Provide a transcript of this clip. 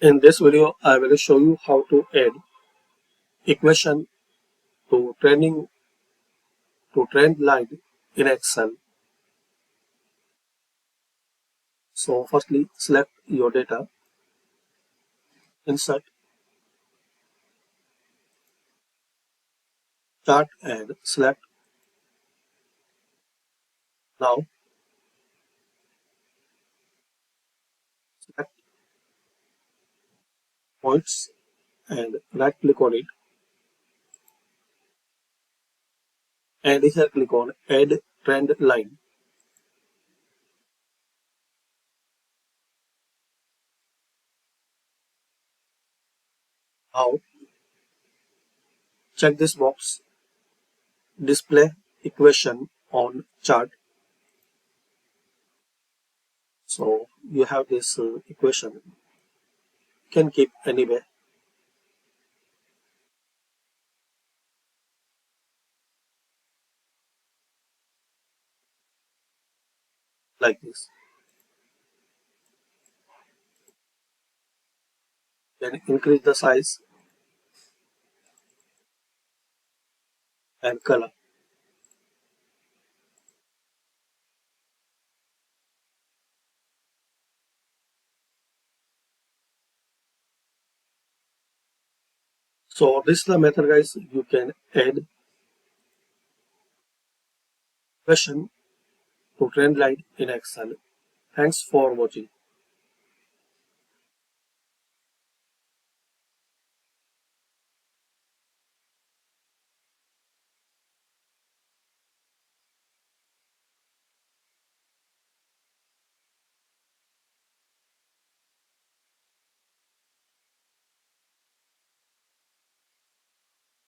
In this video, I will show you how to add equation to trend line in Excel. So firstly, select your data, insert chart and select. Now select points and right click on it, and here click on add trend line. Now check this box, display equation on chart. So you have this equation, you can keep anywhere like this. Then increase the size and color. So this is the method, guys. You can add question to trend line in Excel. Thanks for watching.